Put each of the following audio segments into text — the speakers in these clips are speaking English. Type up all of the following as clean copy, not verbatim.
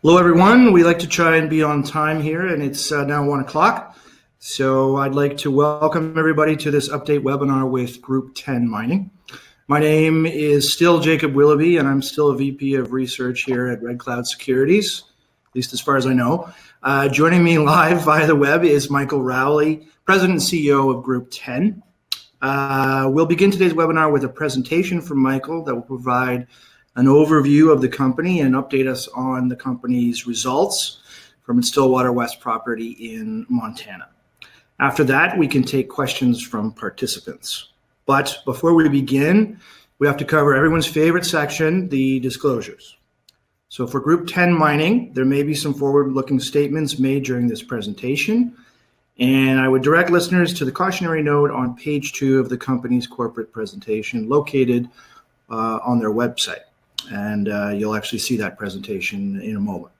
Hello, everyone. We like to try and be on time here, and it's now 1 o'clock. So I'd like to welcome everybody to this update webinar with Group 10 Mining. My name is still Jacob Willoughby, and I'm still a VP of Research here at Red Cloud Securities, at least as far as I know. Joining me live via the web is Michael Rowley, President and CEO of Group 10. We'll begin today's webinar with a presentation from Michael that will provide an overview of the company and update us on the company's results from its Stillwater West property in Montana. After that, we can take questions from participants. But before we begin, we have to cover everyone's favorite section, the disclosures. So for Group 10 Mining, there may be some forward-looking statements made during this presentation, and I would direct listeners to the cautionary note on page 2 of the company's corporate presentation located on their website. And you'll actually see that presentation in a moment.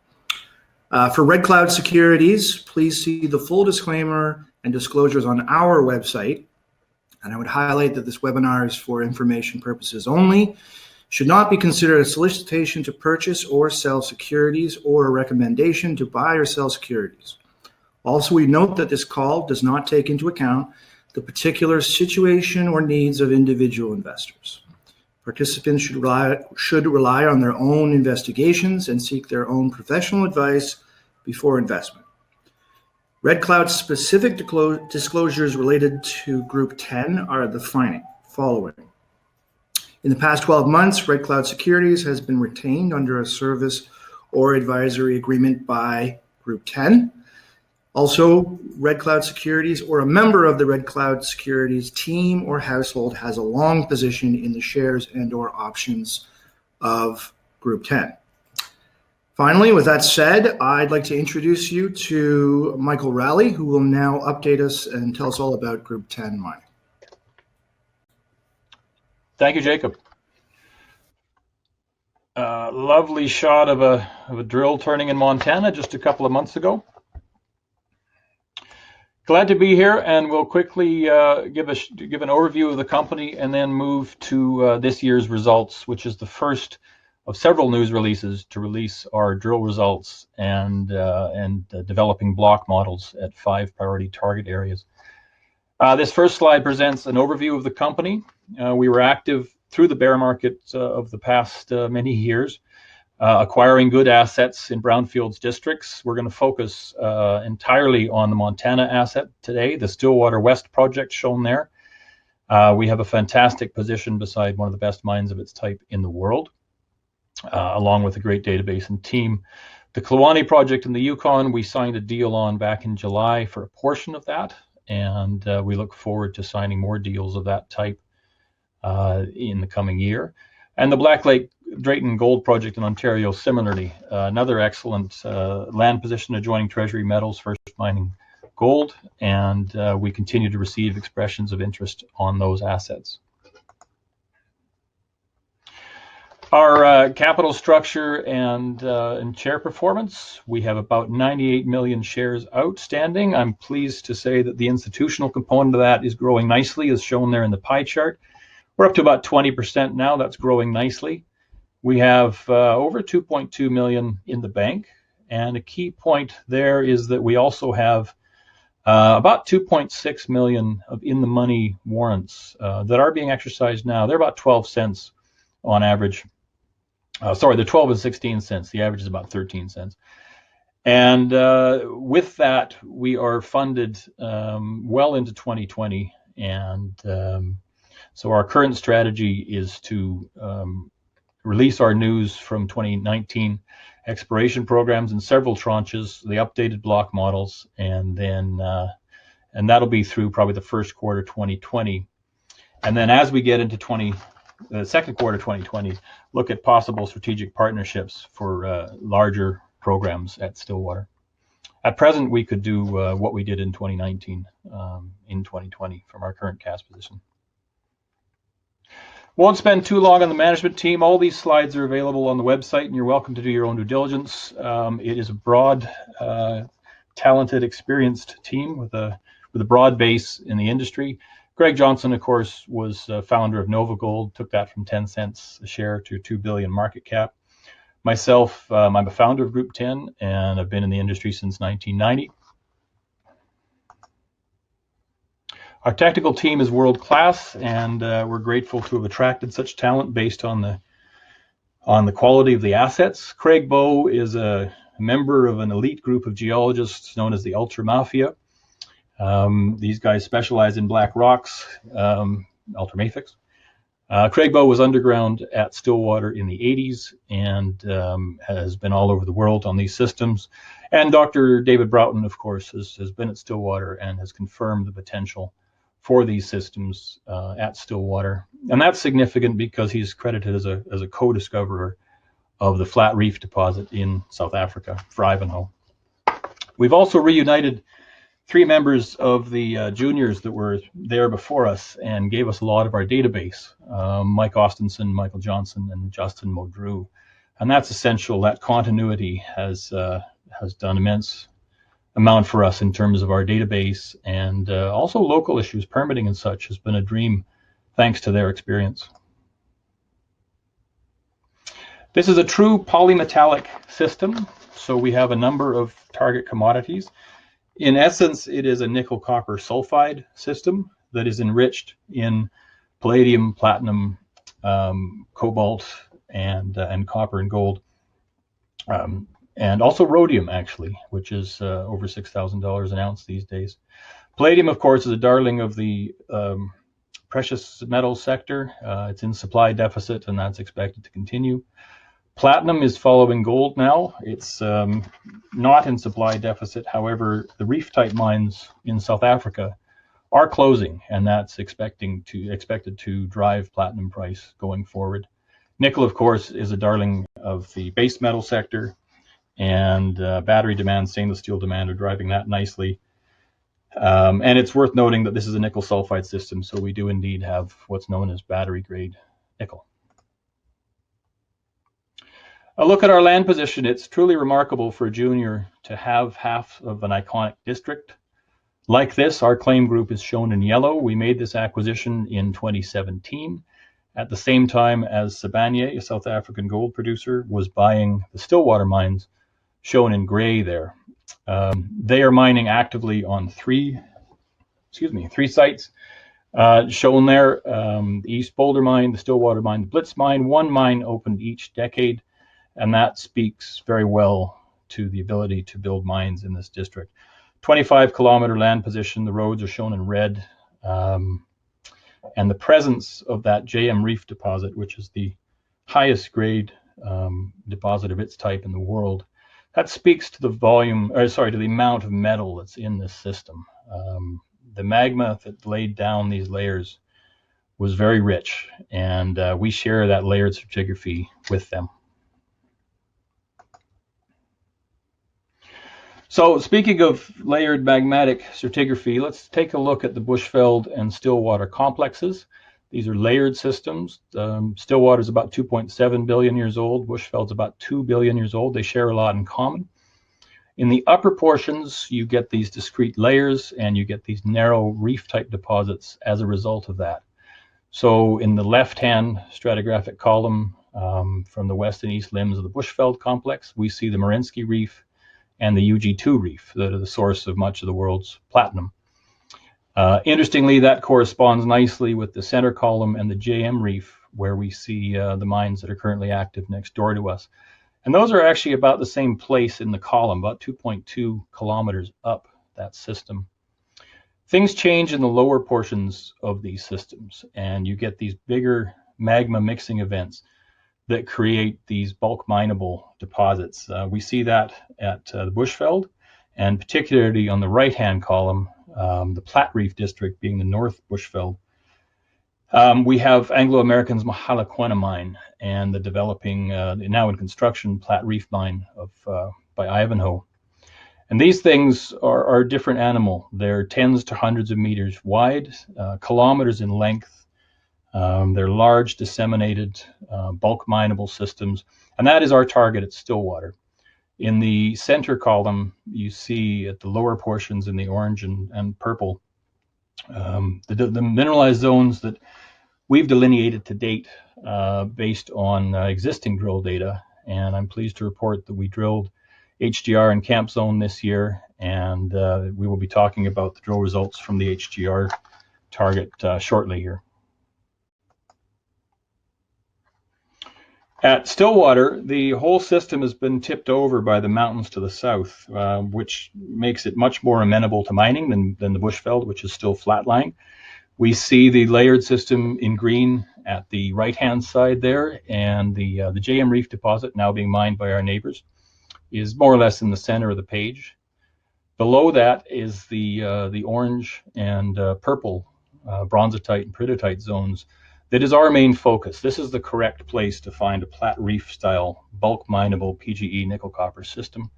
For Red Cloud Securities, please see the full disclaimer and disclosures on our website. And I would highlight that this webinar is for information purposes only, should not be considered a solicitation to purchase or sell securities or a recommendation to buy or sell securities. Also, we note that this call does not take into account the particular situation or needs of individual investors. Participants should rely on their own investigations and seek their own professional advice before investment. Red Cloud's specific disclosures related to Group 10 are the following. In the past 12 months, Red Cloud Securities has been retained under a service or advisory agreement by Group 10. Also, Red Cloud Securities or a member of the Red Cloud Securities team or household has a long position in the shares and or options of Group 10. Finally, with that said, I'd like to introduce you to Michael Rowley, who will now update us and tell us all about Group 10 Mining. Thank you, Jacob. Lovely shot of a drill turning in Montana just a couple of months ago. Glad to be here, and we'll quickly give an overview of the company and then move to this year's results, which is the first of several news releases to release our drill results and developing block models at 5 priority target areas. This first slide presents an overview of the company. We were active through the bear market of the past many years, acquiring good assets in brownfields districts. We're going to focus entirely on the Montana asset today, the Stillwater West project shown there. We have a fantastic position beside one of the best mines of its type in the world, along with a great database and team. The Commodities project in the Yukon, we signed a deal on back in July for a portion of that, and we look forward to signing more deals of that type in the coming year. And the Black Lake Drayton Gold Project in Ontario, similarly, another excellent land position adjoining Treasury Metals, first mining gold, and we continue to receive expressions of interest on those assets. Our capital structure and share performance, we have about 98 million shares outstanding. I'm pleased to say that the institutional component of that is growing nicely, as shown there in the pie chart. We're up to about 20% now. That's growing nicely. We have over 2.2 million in the bank, and a key point there is that we also have about 2.6 million of in-the-money warrants that are being exercised now. They're about 12 cents on average. They're 12 and 16 cents. The average is about 13 cents. And with that, we are funded well into 2020, and so our current strategy is to release our news from 2019 exploration programs in several tranches, the updated block models, and then and that'll be through probably the first quarter 2020. And then as we get into the second quarter 2020, look at possible strategic partnerships for larger programs at Stillwater. At present, we could do what we did in 2019 in 2020 from our current cash position. Won't spend too long on the management team. All these slides are available on the website, and you're welcome to do your own due diligence. It is a broad, talented, experienced team with a broad base in the industry. Greg Johnson, of course, was founder of Nova Gold, took that from 10 cents a share to 2 billion market cap. Myself, I'm a founder of Group 10, and I've been in the industry since 1990. Our technical team is world class, and we're grateful to have attracted such talent based on the quality of the assets. Craig Bowe is a member of an elite group of geologists known as the Ultra Mafia. These guys specialize in black rocks, ultramafics. Craig Bowe was underground at Stillwater in the 80s and has been all over the world on these systems. And Dr. David Broughton, of course, has been at Stillwater and has confirmed the potential for these systems at Stillwater. And that's significant because he's credited as a co-discoverer of the Flat Reef deposit in South Africa for Ivanhoe. We've also reunited 3 members of the juniors that were there before us and gave us a lot of our database, Mike Austenson, Michael Johnson, and Justin Modrew. And that's essential. That continuity has done immense amount for us in terms of our database, and also local issues, permitting and such has been a dream thanks to their experience. This is a true polymetallic system, so we have a number of target commodities. In essence, it is a nickel copper sulfide system that is enriched in palladium, platinum, cobalt, and copper and gold. And also rhodium, actually, which is over $6,000 an ounce these days. Palladium, of course, is a darling of the precious metals sector. It's in supply deficit, and that's expected to continue. Platinum is following gold now. It's not in supply deficit. However, the Reef-type mines in South Africa are closing, and that's expected to drive platinum price going forward. Nickel, of course, is a darling of the base metal sector. And battery demand, stainless steel demand are driving that nicely. And it's worth noting that this is a nickel sulfide system, so we do indeed have what's known as battery grade nickel. A look at our land position. It's truly remarkable for a junior to have half of an iconic district. Like this, our claim group is shown in yellow. We made this acquisition in 2017. At the same time as Sibanye, a South African gold producer, was buying the Stillwater mines, shown in gray there. They are mining actively on three sites shown there. The East Boulder mine, the Stillwater mine, the Blitz mine. 1 mine opened each decade, and that speaks very well to the ability to build mines in this district. 25-kilometer land position. The roads are shown in red. And the presence of that JM Reef deposit, which is the highest grade deposit of its type in the world, that speaks to the to the amount of metal that's in this system. The magma that laid down these layers was very rich, and we share that layered stratigraphy with them. So speaking of layered magmatic stratigraphy, let's take a look at the Bushveld and Stillwater complexes. These are layered systems. Stillwater is about 2.7 billion years old. Bushveld's about 2 billion years old. They share a lot in common. In the upper portions, you get these discrete layers, and you get these narrow reef-type deposits as a result of that. So in the left-hand stratigraphic column, from the west and east limbs of the Bushveld complex, we see the Marinsky Reef and the UG2 Reef that are the source of much of the world's platinum. Interestingly, that corresponds nicely with the center column and the JM Reef, where we see the mines that are currently active next door to us. And those are actually about the same place in the column, about 2.2 kilometers up that system. Things change in the lower portions of these systems, and you get these bigger magma mixing events that create these bulk mineable deposits. We see that at the Bushveld, and particularly on the right-hand column, the Platte Reef district being the North Bushveld. We have Anglo American's Mahalaquena mine and the developing, now in construction, Platte Reef mine by Ivanhoe. And these things are a different animal. They're tens to hundreds of meters wide, kilometers in length. They're large, disseminated, bulk mineable systems. And that is our target at Stillwater. In the center column, you see at the lower portions in the orange and purple, the mineralized zones that we've delineated to date based on existing drill data. and I'm pleased to report that we drilled HDR and Camp Zone this year, and we will be talking about the drill results from the HDR target shortly here. At Stillwater, the whole system has been tipped over by the mountains to the south, which makes it much more amenable to mining than the Bushveld, which is still flat-lying. We see the layered system in green at the right-hand side there, and the JM Reef deposit, now being mined by our neighbors, is more or less in the center of the page. Below that is the orange and purple bronzitite and peridotite zones. That is our main focus. This is the correct place to find a Platte Reef style bulk mineable PGE nickel copper system.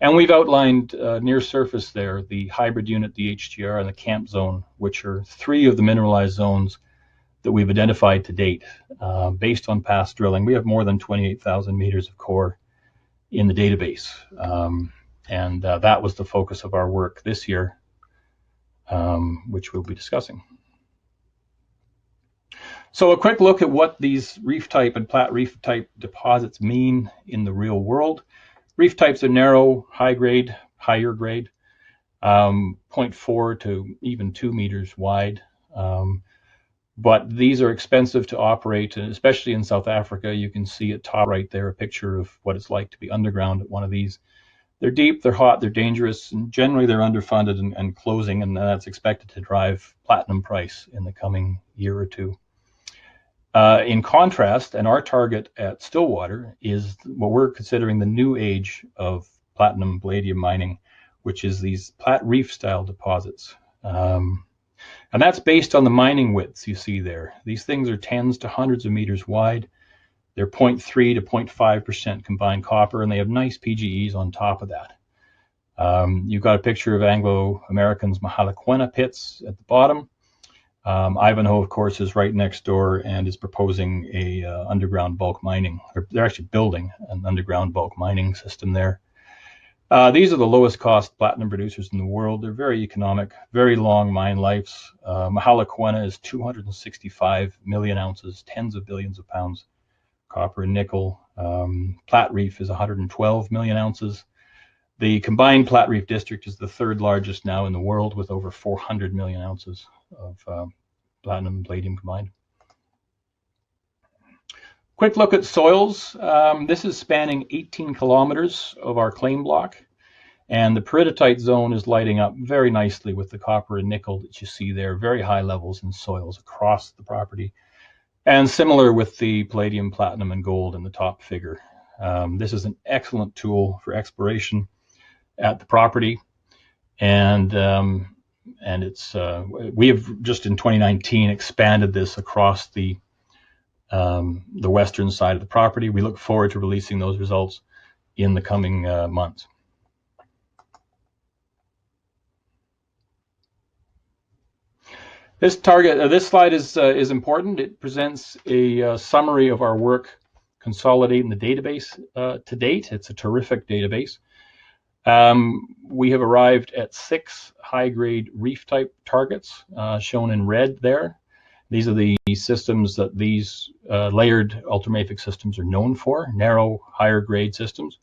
And we've outlined near surface there the hybrid unit, the HDR, and the Camp Zone, which are 3 of the mineralized zones that we've identified to date based on past drilling. We have more than 28,000 meters of core in the database. And that was the focus of our work this year, which we'll be discussing. So a quick look at what these reef type and Platte Reef type deposits mean in the real world. Reef types are narrow, high grade, higher grade, 0.4 to even 2 meters wide. But these are expensive to operate, and especially in South Africa. You can see at top right there a picture of what it's like to be underground at one of these. They're deep, they're hot, they're dangerous, and generally they're underfunded and closing, and that's expected to drive platinum price in the coming year or two. In contrast, and our target at Stillwater is what we're considering the new age of platinum palladium mining, which is these Platte Reef style deposits. And that's based on the mining widths you see there. These things are tens to hundreds of meters wide. They're 0.3 to 0.5% combined copper, and they have nice PGEs on top of that. You've got a picture of Anglo-American's Mahalaquena pits at the bottom. Ivanhoe, of course, is right next door and is proposing a underground bulk mining. They're actually building an underground bulk mining system there. These are the lowest cost platinum producers in the world. They're very economic, very long mine lives. Mahalaquena is 265 million ounces, tens of billions of pounds copper and nickel. Platte Reef is 112 million ounces. The combined Platte Reef district is the 3rd largest now in the world, with over 400 million ounces of platinum and palladium combined. Quick look at soils. This is spanning 18 kilometers of our claim block, and the peridotite zone is lighting up very nicely with the copper and nickel that you see there, very high levels in soils across the property, and similar with the palladium, platinum, and gold in the top figure. This is an excellent tool for exploration at the property, and it's we have just in 2019 expanded this across the western side of the property. We look forward to releasing those results in the coming months. This slide is important. It presents a summary of our work consolidating the database to date. It's a terrific database. We have arrived at 6 high-grade reef type targets shown in red there. These are the systems that these layered ultramafic systems are known for, narrow, higher grade systems.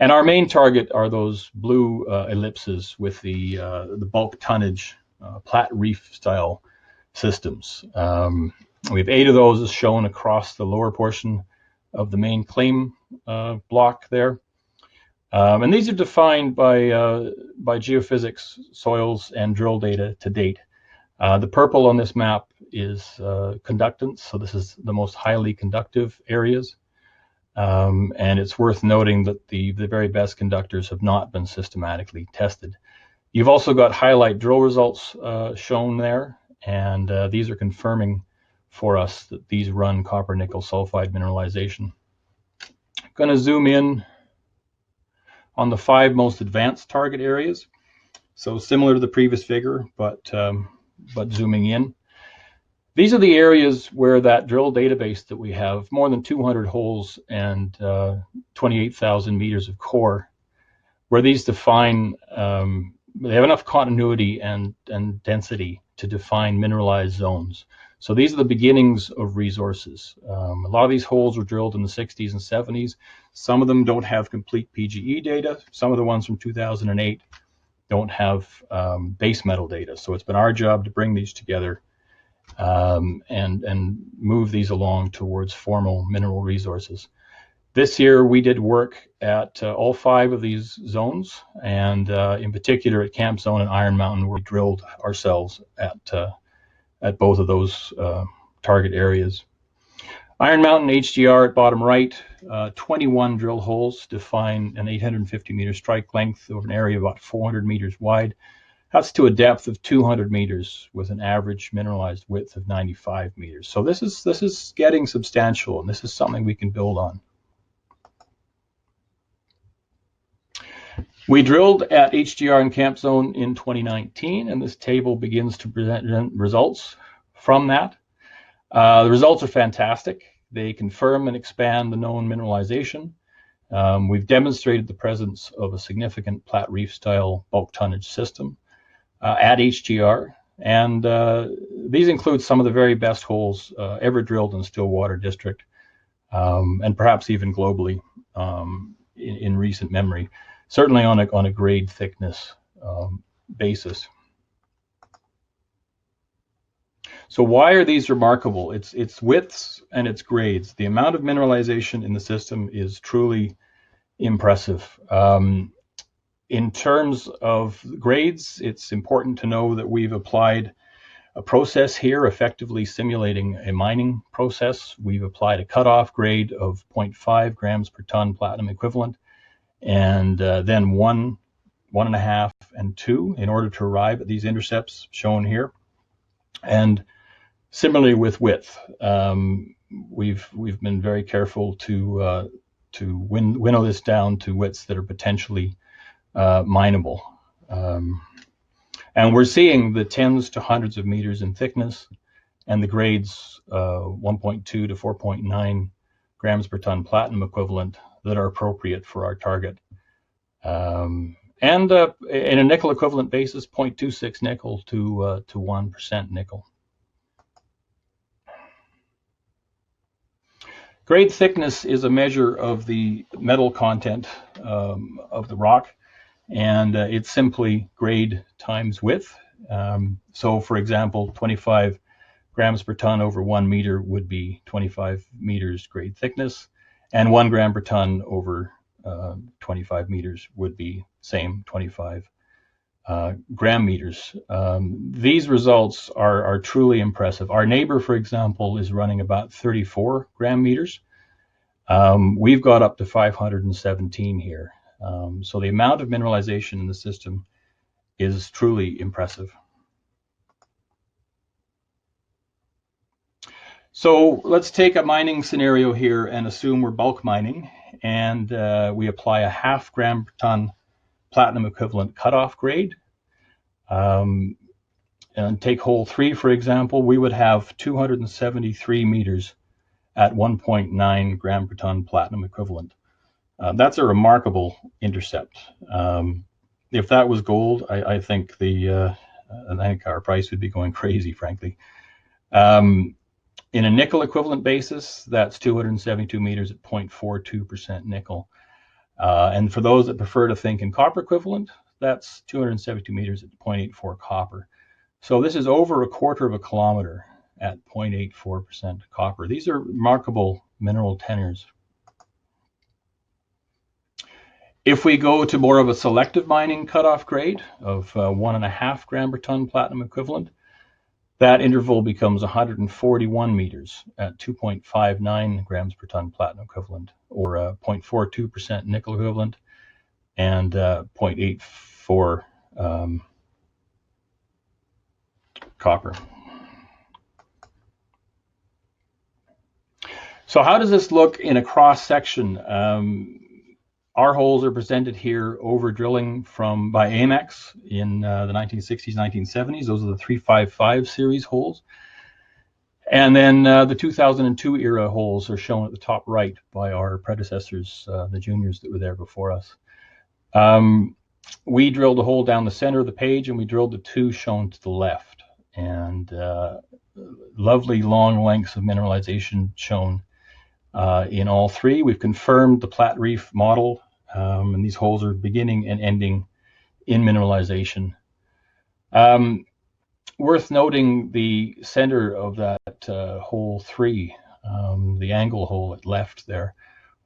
And our main target are those blue ellipses with the bulk tonnage Platte Reef style systems. We have 8 of those as shown across the lower portion of the main claim block there. And these are defined by geophysics, soils, and drill data to date. The purple on this map is conductance, so this is the most highly conductive areas. And it's worth noting that the very best conductors have not been systematically tested. You've also got highlight drill results shown there, and these are confirming for us that these run copper nickel sulfide mineralization. I'm going to zoom in on the 5 most advanced target areas. So similar to the previous figure, but zooming in. These are the areas where that drill database that we have, more than 200 holes and 28,000 meters of core, where these define, they have enough continuity and density to define mineralized zones. So these are the beginnings of resources. A lot of these holes were drilled in the 60s and 70s. Some of them don't have complete PGE data. Some of the ones from 2008 don't have base metal data. So it's been our job to bring these together and move these along towards formal mineral resources. This year we did work at all 5 of these zones, and in particular at Camp Zone and Iron Mountain, we drilled ourselves at both of those target areas. Iron Mountain HDR at bottom right, 21 drill holes define an 850 meter strike length over an area about 400 meters wide. That's to a depth of 200 meters with an average mineralized width of 95 meters. So this is getting substantial, and this is something we can build on. We drilled at HDR and Camp Zone in 2019, and this table begins to present results from that. The results are fantastic. They confirm and expand the known mineralization. We've demonstrated the presence of a significant Platte Reef style bulk tonnage system at HDR, and these include some of the very best holes ever drilled in Stillwater District, and perhaps even globally in recent memory. Certainly on a grade thickness basis. So why are these remarkable? It's widths and it's grades. The amount of mineralization in the system is truly impressive. In terms of grades, it's important to know that we've applied a process here, effectively simulating a mining process. We've applied a cutoff grade of 0.5 grams per ton platinum equivalent, and then 1, 1.5, and 2 in order to arrive at these intercepts shown here. And similarly with width, we've been very careful to winnow this down to widths that are potentially mineable. And we're seeing the tens to hundreds of meters in thickness, and the grades 1.2 to 4.9 grams per ton platinum equivalent that are appropriate for our target. And in a nickel equivalent basis, 0.26 nickel to 1% nickel. Grade thickness is a measure of the metal content of the rock, and it's simply grade times width. So for example, 25 grams per ton over 1 meter would be 25 meters grade thickness, and 1 gram per ton over 25 meters would be same 25 gram meters. These results are truly impressive. Our neighbor, for example, is running about 34 gram meters. We've got up to 517 here. So the amount of mineralization in the system is truly impressive. So let's take a mining scenario here and assume we're bulk mining, and we apply a 0.5 gram per ton platinum equivalent cutoff grade. And take hole 3, for example, we would have 273 meters at 1.9 gram per ton platinum equivalent. That's a remarkable intercept. If that was gold, I think our price would be going crazy, frankly. In a nickel equivalent basis, that's 272 meters at 0.42% nickel. And for those that prefer to think in copper equivalent, that's 272 meters at 0.84 copper. So this is over 1/4 of a kilometer at 0.84% copper. These are remarkable mineral tenors. If we go to more of a selective mining cutoff grade of 1.5 gram per ton platinum equivalent, that interval becomes 141 meters at 2.59 grams per ton platinum equivalent, or 0.42% nickel equivalent, and 0.84 copper. So how does this look in a cross section? Our holes are presented here over drilling by Amex in the 1960s, 1970s. Those are the 355 series holes. And then the 2002 era holes are shown at the top right by our predecessors, the juniors that were there before us. We drilled a hole down the center of the page, and we drilled the 2 shown to the left. And lovely long lengths of mineralization shown in all three. We've confirmed the Platte Reef model, and these holes are beginning and ending in mineralization. Worth noting the center of that hole 3, the angle hole at left there,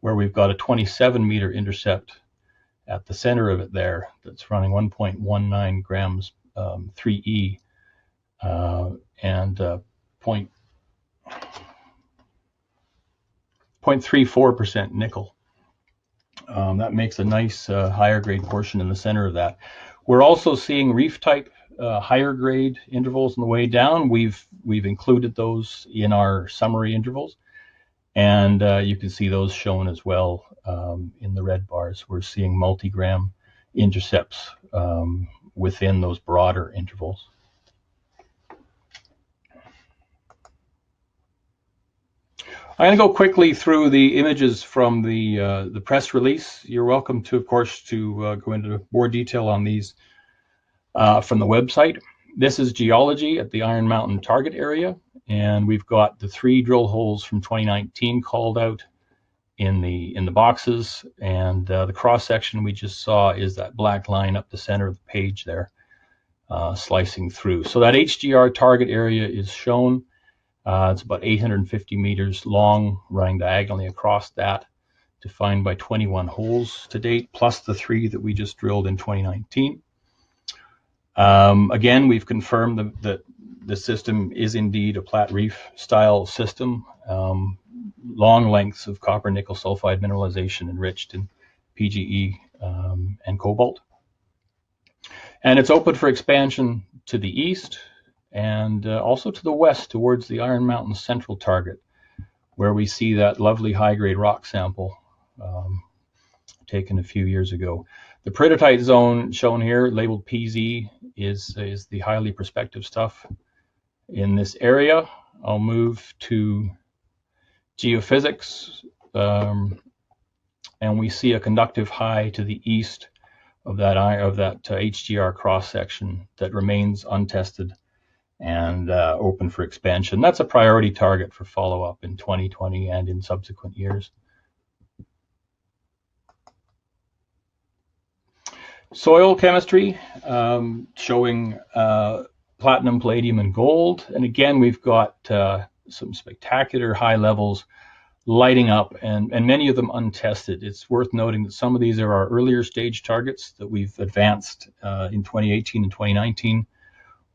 where we've got a 27-meter intercept at the center of it there that's running 1.19 grams 3E and 0.34% nickel. That makes a nice higher grade portion in the center of that. We're also seeing reef type higher grade intervals on the way down. We've included those in our summary intervals, and you can see those shown as well in the red bars. We're seeing multi-gram intercepts within those broader intervals. I'm going to go quickly through the images from the press release. You're welcome to, of course, to go into more detail on these from the website. This is geology at the Iron Mountain target area, and we've got the 3 drill holes from 2019 called out in the boxes, and the cross section we just saw is that black line up the center of the page there, slicing through. So that HDR target area is shown. It's about 850 meters long, running diagonally across that, defined by 21 holes to date, plus the 3 that we just drilled in 2019. Again, we've confirmed that the system is indeed a Platte Reef style system. Long lengths of copper nickel sulfide mineralization enriched in PGE and cobalt. And it's open for expansion to the east and also to the west towards the Iron Mountain central target, where we see that lovely high-grade rock sample taken a few years ago. The peridotite zone shown here, labeled PZ, is the highly prospective stuff in this area. I'll move to geophysics, and we see a conductive high to the east of that HDR cross-section that remains untested and open for expansion. That's a priority target for follow-up in 2020 and in subsequent years. Soil chemistry, showing platinum, palladium, and gold. And again, we've got some spectacular high levels lighting up, and many of them untested. It's worth noting that some of these are our earlier stage targets that we've advanced in 2018 and 2019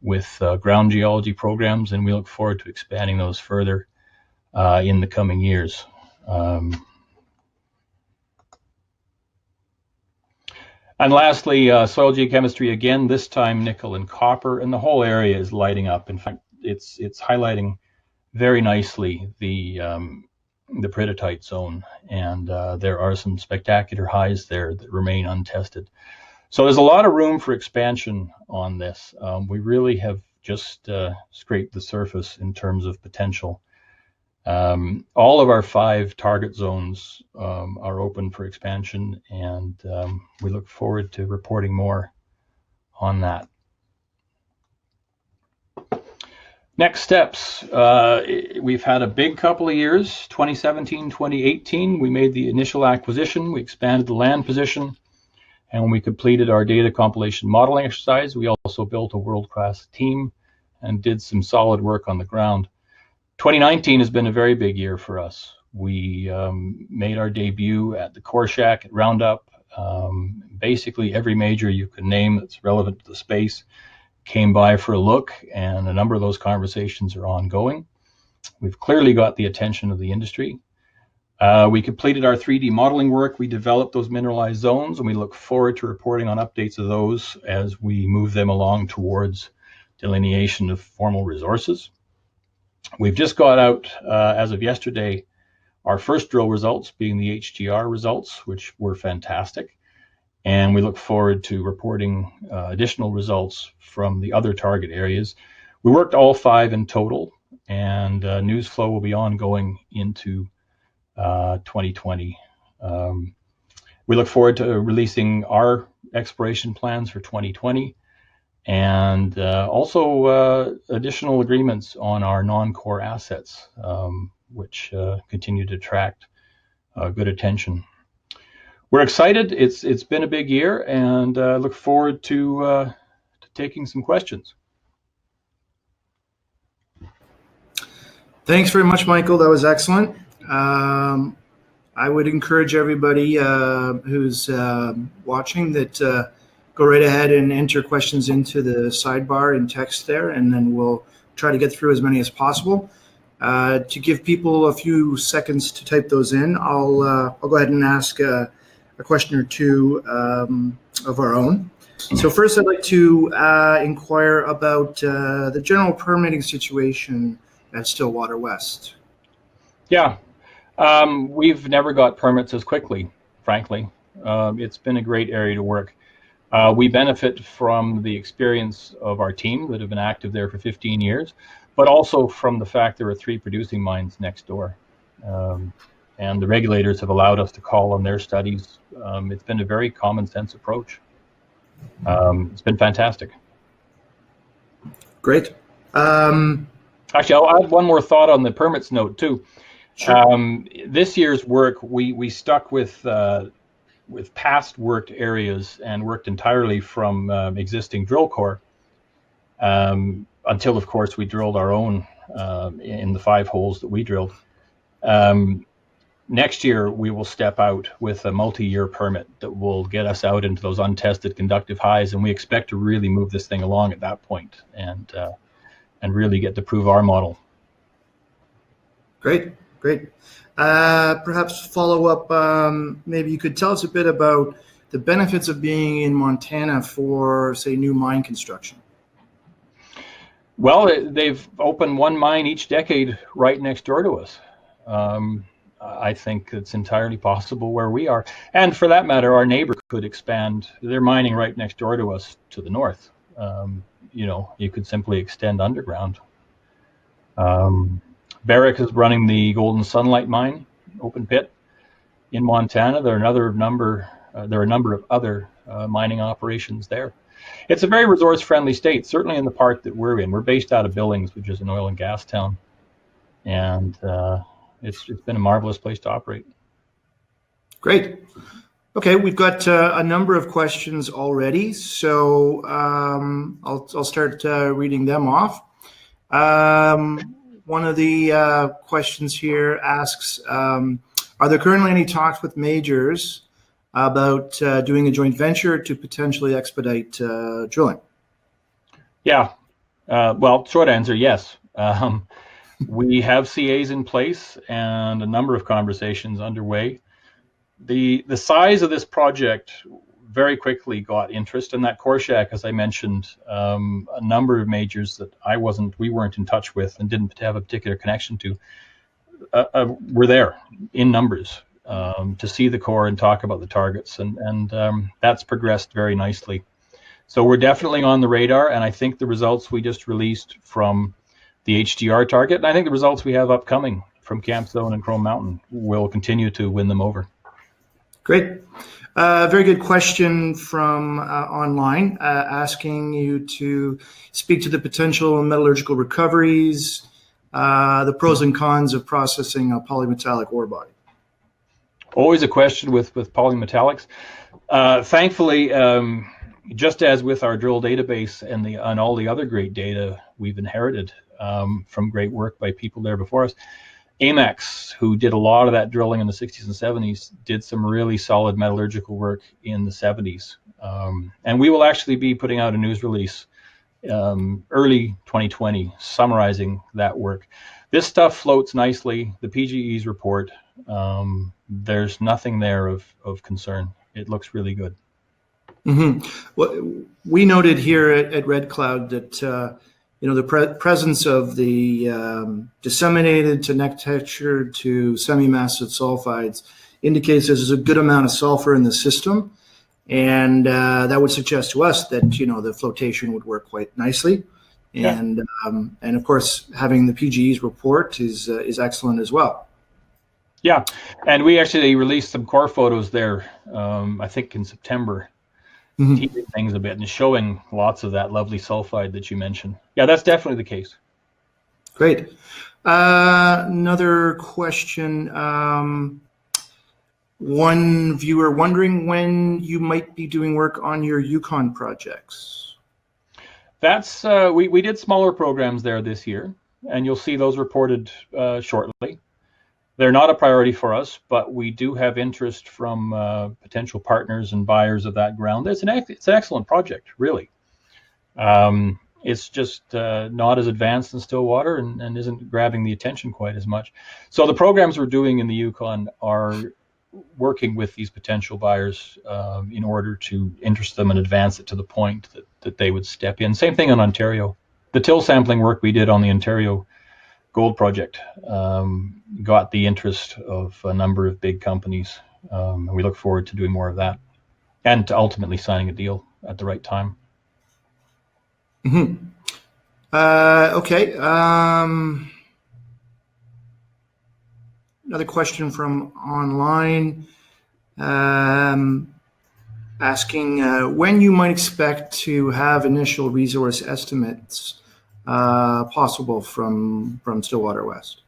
with ground geology programs, and we look forward to expanding those further in the coming years. And lastly, soil geochemistry, again, this time nickel and copper, and the whole area is lighting up. In fact, it's highlighting very nicely the peridotite zone, and there are some spectacular highs there that remain untested. So there's a lot of room for expansion on this. We really have just scraped the surface in terms of potential. All of our 5 target zones are open for expansion, and we look forward to reporting more on that. Next steps, we've had a big couple of years, 2017, 2018. We made the initial acquisition, we expanded the land position, and when we completed our data compilation modeling exercise, we also built a world-class team and did some solid work on the ground. 2019 has been a very big year for us. We made our debut at the Core Shack at Roundup. Basically every major you could name that's relevant to the space came by for a look, and a number of those conversations are ongoing. We've clearly got the attention of the industry. We completed our 3D modeling work. We developed those mineralized zones, and we look forward to reporting on updates of those as we move them along towards delineation of formal resources. We've just got out, as of yesterday, our first drill results, being the HDR results, which were fantastic. And we look forward to reporting additional results from the other target areas. We worked all 5 in total, and news flow will be ongoing into 2020. We look forward to releasing our exploration plans for 2020 and also additional agreements on our non-core assets, which continue to attract good attention. We're excited. It's been a big year, and look forward to taking some questions. Thanks very much, Michael. That was excellent. I would encourage everybody who's watching that go right ahead and enter questions into the sidebar in text there, and then we'll try to get through as many as possible. To give people a few seconds to type those in, I'll go ahead and ask a question or two of our own. So first, I'd like to inquire about the general permitting situation at Stillwater West. Yeah, we've never got permits as quickly, frankly. It's been a great area to work. We benefit from the experience of our team that have been active there for 15 years, but also from the fact there are 3 producing mines next door. And the regulators have allowed us to call on their studies. It's been a very common sense approach. It's been fantastic. Great. Actually, I'll add one more thought on the permits note too. Sure. This year's work, we stuck with past worked areas and worked entirely from existing drill core until, of course, we drilled our own in the 5 holes that we drilled. Next year, we will step out with a multi-year permit that will get us out into those untested conductive highs, and we expect to really move this thing along at that point and really get to prove our model. Great. Perhaps follow up, maybe you could tell us a bit about the benefits of being in Montana for, say, new mine construction. Well, they've opened 1 mine each decade right next door to us. I think it's entirely possible where we are. And for that matter, our neighbor could expand. They're mining right next door to us to the north. You could simply extend underground. Barrick is running the Golden Sunlight mine, open pit, in Montana. There are a number of other mining operations there. It's a very resource-friendly state, certainly in the part that we're in. We're based out of Billings, which is an oil and gas town, and it's been a marvelous place to operate. Great. Okay, we've got a number of questions already, so I'll start reading them off. One of the questions here asks, are there currently any talks with majors about doing a joint venture to potentially expedite drilling? Yeah, well, short answer, yes. We have CAs in place and a number of conversations underway. The size of this project very quickly got interest in that core shack, as I mentioned. A number of majors that we weren't in touch with and didn't have a particular connection to were there in numbers to see the core and talk about the targets, and that's progressed very nicely. So we're definitely on the radar, and I think the results we just released from the HDR target, and I think the results we have upcoming from Camp Zone and Chrome Mountain will continue to win them over. Great. Very good question from online, asking you to speak to the potential metallurgical recoveries, the pros and cons of processing a polymetallic ore body. Always a question with polymetallics. Thankfully, just as with our drill database and all the other great data we've inherited from great work by people there before us, Amex, who did a lot of that drilling in the 60s and 70s, did some really solid metallurgical work in the 70s. And we will actually be putting out a news release early 2020 summarizing that work. This stuff floats nicely. The PGE's report, there's nothing there of concern. It looks really good. Mm-hmm. Well, we noted here at Red Cloud that the presence of the disseminated to neck texture to semi-massive sulfides indicates there's a good amount of sulfur in the system, and that would suggest to us that the flotation would work quite nicely. And of course, having the PGE's report is excellent as well. Yeah, and we actually released some core photos there, I think in September, teasing things a bit and showing lots of that lovely sulfide that you mentioned. Yeah, that's definitely the case. Great. Another question. One viewer wondering when you might be doing work on your Yukon projects. That's we did smaller programs there this year, and you'll see those reported shortly. They're not a priority for us, but we do have interest from potential partners and buyers of that ground. It's an excellent project, really. It's just not as advanced in Stillwater and isn't grabbing the attention quite as much. So the programs we're doing in the Yukon are working with these potential buyers in order to interest them and advance it to the point that they would step in. Same thing on Ontario. The till sampling work we did on the Ontario Gold Project got the interest of a number of big companies. And we look forward to doing more of that and to ultimately signing a deal at the right time. Okay. Another question from online asking when you might expect to have initial resource estimates possible from Stillwater West.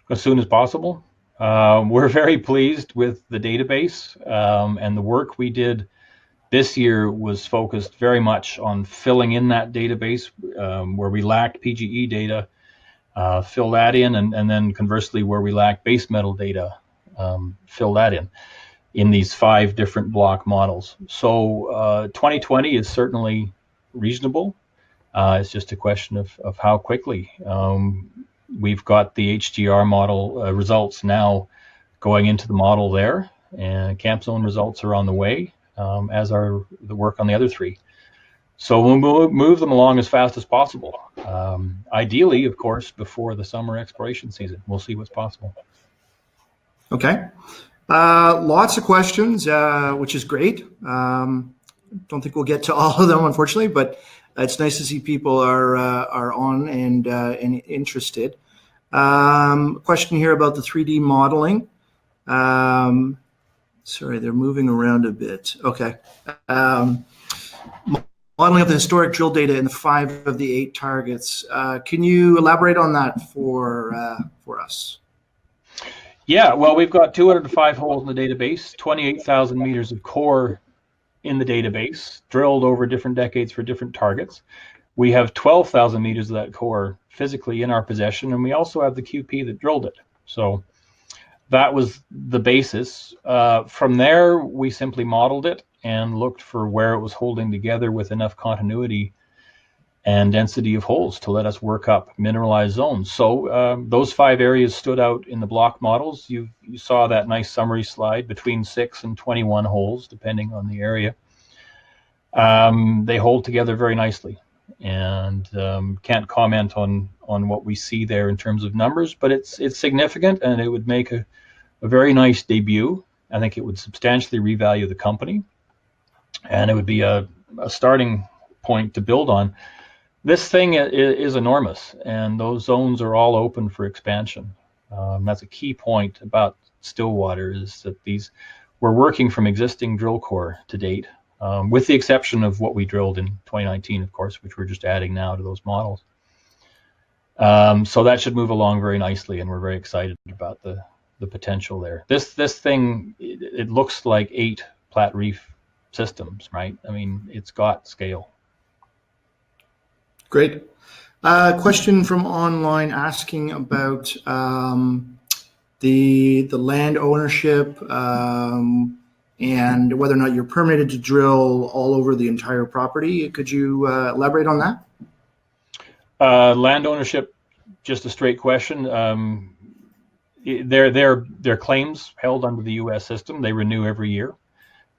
As soon as possible. We're very pleased with the database, and the work we did this year was focused very much on filling in that database where we lacked PGE data, fill that in, and then conversely where we lack base metal data, fill that in these 5 different block models. So 2020 is certainly reasonable. It's just a question of how quickly. We've got the HDR model results now going into the model there, and camp zone results are on the way, as are the work on the other 3. So we'll move them along as fast as possible. Ideally, of course, before the summer exploration season. We'll see what's possible. Okay. Lots of questions, which is great. Don't think we'll get to all of them, unfortunately, but it's nice to see people are on and interested. Question here about the 3D modeling. Sorry, they're moving around a bit. Okay. Modeling of the historic drill data in 5 of the 8 targets. Can you elaborate on that for us? Yeah, well, we've got 205 holes in the database, 28,000 meters of core in the database, drilled over different decades for different targets. We have 12,000 meters of that core physically in our possession, and we also have the QP that drilled it. So that was the basis. From there, we simply modeled it and looked for where it was holding together with enough continuity and density of holes to let us work up mineralized zones. So those 5 areas stood out in the block models. You saw that nice summary slide between 6 and 21 holes, depending on the area. They hold together very nicely, and can't comment on what we see there in terms of numbers, but it's significant, and it would make a very nice debut. I think it would substantially revalue the company, and it would be a starting point to build on. This thing is enormous, and those zones are all open for expansion. That's a key point about Stillwater, is that we're working from existing drill core to date, with the exception of what we drilled in 2019, of course, which we're just adding now to those models. So that should move along very nicely, and we're very excited about the potential there. This thing, it looks like 8 Platte Reef systems, right? I mean, it's got scale. Great. Question from online asking about the land ownership and whether or not you're permitted to drill all over the entire property. Could you elaborate on that? Land ownership, just a straight question. They're claims held under the U.S. system. They renew every year.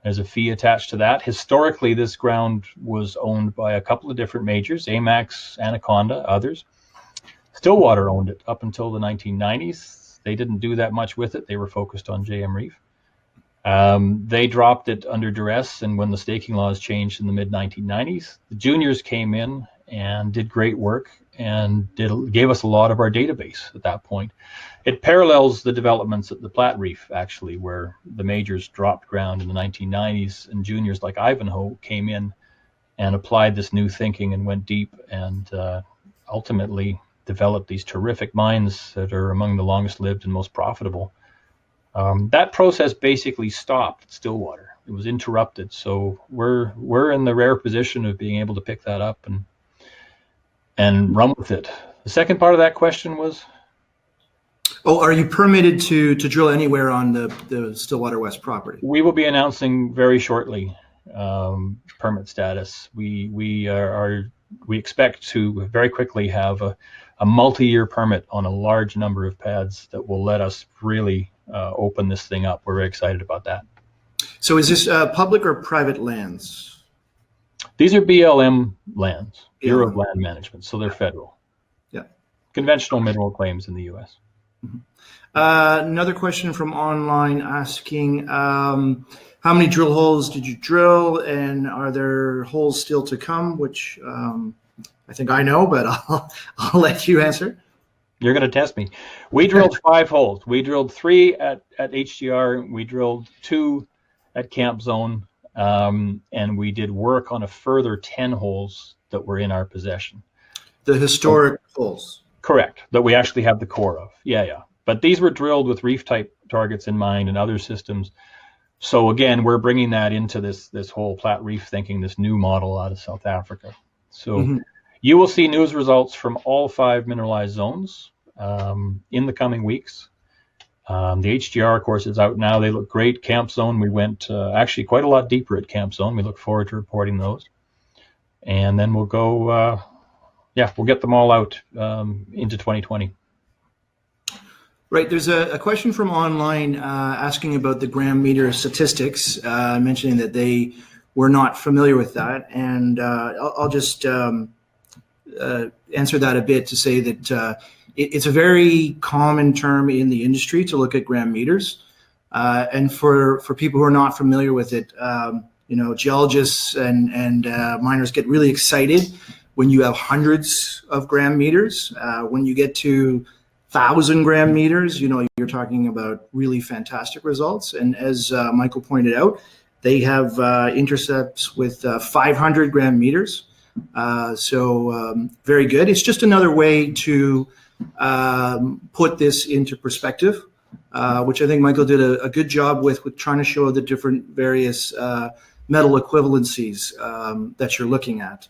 There's a fee attached to that. Historically, this ground was owned by a couple of different majors, AMAX, Anaconda, others. Stillwater owned it up until the 1990s. They didn't do that much with it. They were focused on JM Reef. They dropped it under duress, and when the staking laws changed in the mid-1990s, the juniors came in and did great work and it gave us a lot of our database at that point. It parallels the developments at the Platte Reef, actually, where the majors dropped ground in the 1990s and juniors like Ivanhoe came in and applied this new thinking and went deep and ultimately developed these terrific mines that are among the longest lived and most profitable. That process basically stopped at Stillwater. It was interrupted. So we're in the rare position of being able to pick that up and run with it. The second part of that question was? Oh, are you permitted to drill anywhere on the Stillwater West property? We will be announcing very shortly permit status. We expect to very quickly have a multi-year permit on a large number of pads that will let us really open this thing up. We're very excited about that. So is this public or private lands? These are BLM lands, Bureau of Land Management, so they're federal. Yeah. Conventional mineral claims in the U.S. Mm-hmm. Another question from online asking, how many drill holes did you drill, and are there holes still to come? Which I think I know, but I'll let you answer. You're going to test me. We drilled 5 holes. We drilled 3 at HDR. We drilled 2 at Camp Zone, and we did work on a further 10 holes that were in our possession. The historic holes. Correct. That we actually have the core of. Yeah. But these were drilled with reef type targets in mind and other systems. So again, we're bringing that into this whole Platte Reef thinking, this new model out of South Africa. So you will see news results from all 5 mineralized zones in the coming weeks. The HDR, of course, is out now. They look great. Camp Zone, we went actually quite a lot deeper at Camp Zone. We look forward to reporting those. And then we'll go, we'll get them all out into 2020. Right. There's a question from online asking about the gram meter statistics, mentioning that they were not familiar with that. And I'll just answer that a bit to say that it's a very common term in the industry to look at gram meters. And for people who are not familiar with it, geologists and miners get really excited when you have hundreds of gram meters. When you get to 1,000 gram meters, you're talking about really fantastic results. And as Michael pointed out, they have intercepts with 500 gram meters. So very good. It's just another way to put this into perspective, which I think Michael did a good job with trying to show the different various metal equivalencies that you're looking at.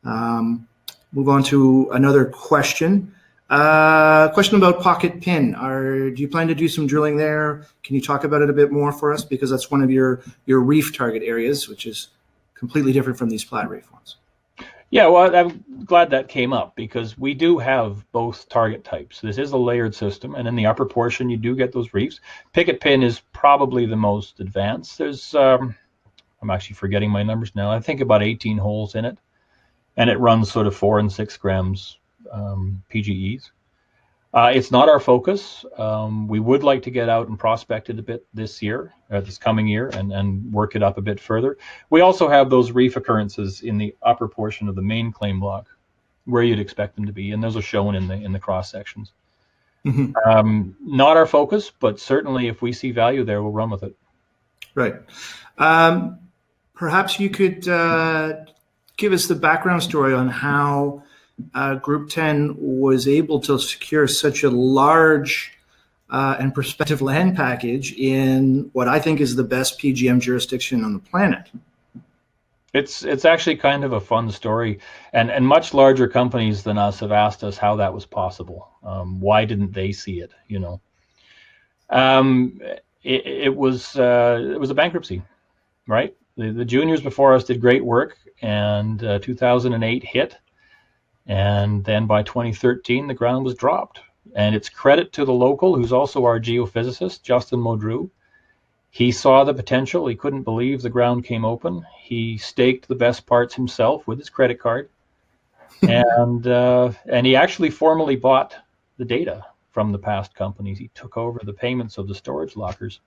Move on to another question. Question about Pocket Pin. Do you plan to do some drilling there? Can you talk about it a bit more for us? Because that's one of your reef target areas, which is completely different from these Platte Reef ones. Yeah, well, I'm glad that came up because we do have both target types. This is a layered system, and in the upper portion, you do get those reefs. Picket Pin is probably the most advanced. There's, I'm actually forgetting my numbers now. I think about 18 holes in it, and it runs sort of 4 and 6 grams PGEs. It's not our focus. We would like to get out and prospect it a bit this coming year, and work it up a bit further. We also have those reef occurrences in the upper portion of the main claim block, where you'd expect them to be, and those are shown in the cross sections. Not our focus, but certainly if we see value there, we'll run with it. Right. Perhaps you could give us the background story on how Group 10 was able to secure such a large and prospective land package in what I think is the best PGM jurisdiction on the planet. It's actually kind of a fun story, and much larger companies than us have asked us how that was possible. Why didn't they see it? It was a bankruptcy, right? The juniors before us did great work, and 2008 hit. And then by 2013, the ground was dropped. And it's credit to the local, who's also our geophysicist, Justin Modrew. He saw the potential. He couldn't believe the ground came open. He staked the best parts himself with his credit card. And he actually formally bought the data from the past companies. He took over the payments of the storage lockers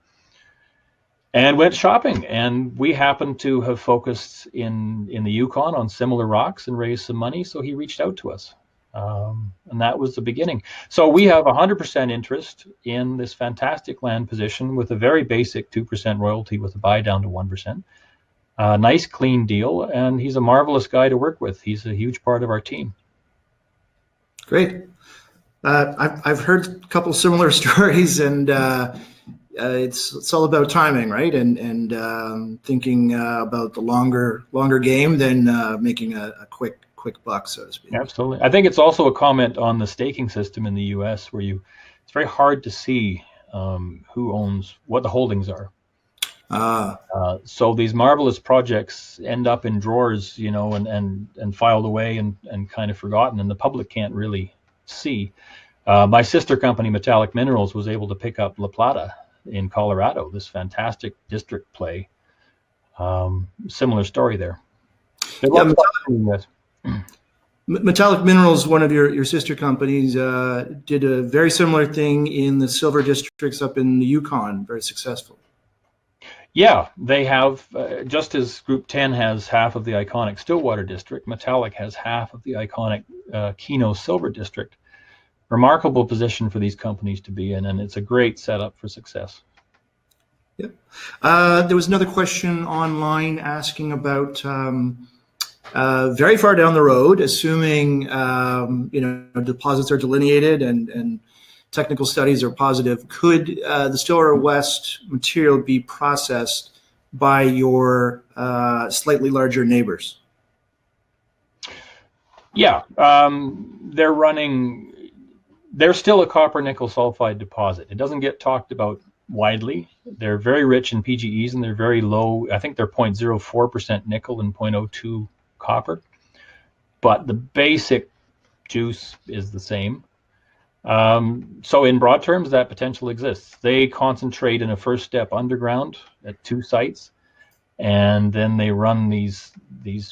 and went shopping. And we happened to have focused in the Yukon on similar rocks and raised some money, so he reached out to us. And that was the beginning. So we have 100% interest in this fantastic land position with a very basic 2% royalty with a buy down to 1%. Nice, clean deal, and he's a marvelous guy to work with. He's a huge part of our team. Great. I've heard a couple similar stories, and it's all about timing, right? And thinking about the longer game than making a quick buck, so to speak. Absolutely. I think it's also a comment on the staking system in the U.S. where it's very hard to see who owns what the holdings are. So these marvelous projects end up in drawers, and filed away and kind of forgotten, and the public can't really see. My sister company, Metallic Minerals, was able to pick up La Plata in Colorado, this fantastic district play. Similar story there. Yeah, Metallic Minerals, one of your sister companies, did a very similar thing in the silver districts up in the Yukon, very successful. Yeah, they have, just as Group 10 has half of the iconic Stillwater district, Metallic has half of the iconic Keno Silver district. Remarkable position for these companies to be in, and it's a great setup for success. Yep. There was another question online asking about very far down the road, assuming deposits are delineated and technical studies are positive, could the Stillwater West material be processed by your slightly larger neighbors? Yeah, they're still a copper nickel sulfide deposit. It doesn't get talked about widely. They're very rich in PGEs, and they're very low. I think they're 0.04% nickel and 0.02 copper. But the basic juice is the same. So in broad terms, that potential exists. They concentrate in a first step underground at 2 sites, and then they run these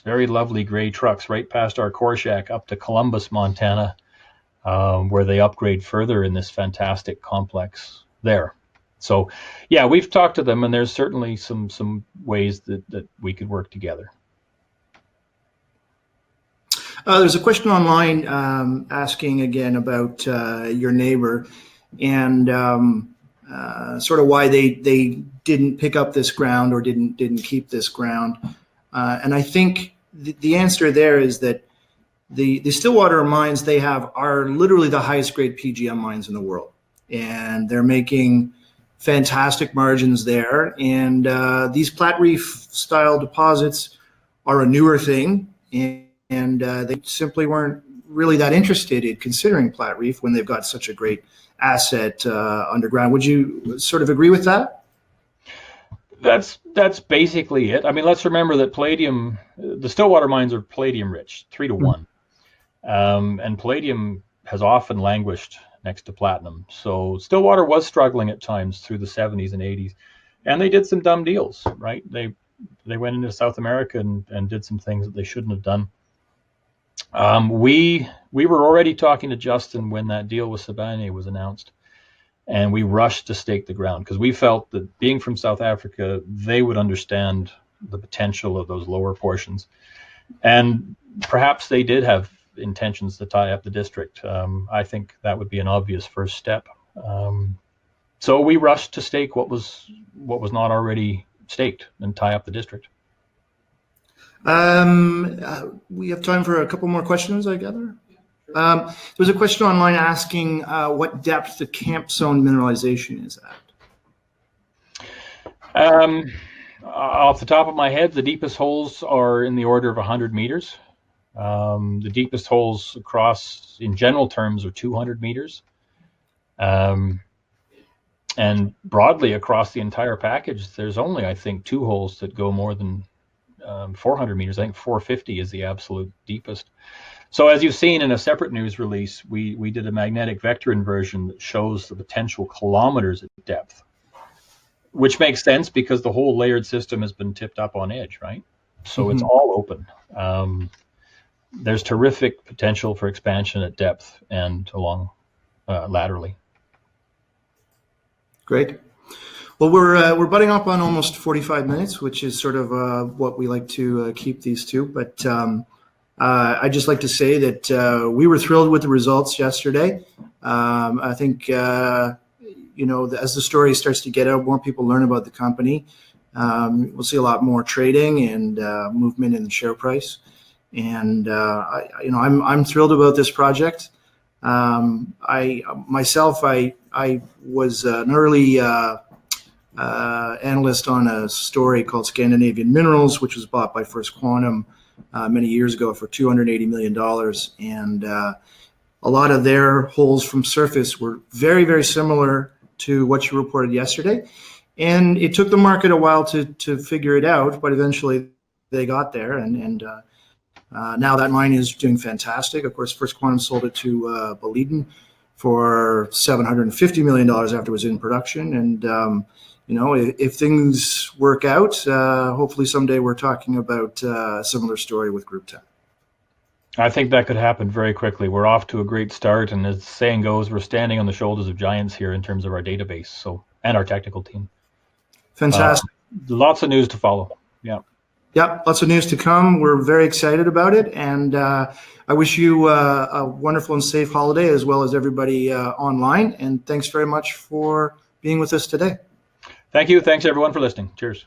very lovely gray trucks right past our core shack up to Columbus, Montana, where they upgrade further in this fantastic complex there. So yeah, we've talked to them, and there's certainly some ways that we could work together. There's a question online asking again about your neighbor and sort of why they didn't pick up this ground or didn't keep this ground. And I think the answer there is that the Stillwater mines they have are literally the highest grade PGM mines in the world, and they're making fantastic margins there. And these Platte Reef style deposits are a newer thing, and they simply weren't really that interested in considering Platte Reef when they've got such a great asset underground. Would you sort of agree with that? That's basically it. I mean, let's remember that palladium, the Stillwater mines are palladium rich, 3 to 1. And palladium has often languished next to platinum. So Stillwater was struggling at times through the 70s and 80s. And they did some dumb deals, right? They went into South America and did some things that they shouldn't have done. We were already talking to Justin when that deal with Sibanye was announced, and we rushed to stake the ground because we felt that being from South Africa, they would understand the potential of those lower portions, and perhaps they did have intentions to tie up the district. I think that would be an obvious first step. So we rushed to stake what was not already staked and tie up the district. We have time for a couple more questions, I gather. There's a question online asking what depth the camp zone mineralization is at. Off the top of my head, the deepest holes are in the order of 100 meters. The deepest holes across, in general terms, are 200 meters. And broadly across the entire package, there's only, I think, 2 holes that go more than 400 meters. I think 450 is the absolute deepest. So as you've seen in a separate news release, we did a magnetic vector inversion that shows the potential kilometers at depth, which makes sense because the whole layered system has been tipped up on edge, right? So it's all open. There's terrific potential for expansion at depth and along laterally. Great. Well, we're butting up on almost 45 minutes, which is sort of what we like to keep these to. But I'd just like to say that we were thrilled with the results yesterday. I think, as the story starts to get out, more people learn about the company. We'll see a lot more trading and movement in the share price. And I'm thrilled about this project. I was an early analyst on a story called Scandinavian Minerals, which was bought by First Quantum many years ago for $280 million. And a lot of their holes from surface were very, very similar to what you reported yesterday. And it took the market a while to figure it out, but eventually they got there. And now that mine is doing fantastic. Of course, First Quantum sold it to Boliden for $750 million after it was in production. And, if things work out, hopefully someday we're talking about a similar story with Group 10. I think that could happen very quickly. We're off to a great start. And as the saying goes, we're standing on the shoulders of giants here in terms of our database and our technical team. Fantastic. Lots of news to follow. Yeah. Yep, lots of news to come. We're very excited about it, and I wish you a wonderful and safe holiday, as well as everybody online. And thanks very much for being with us today. Thank you. Thanks, everyone, for listening. Cheers.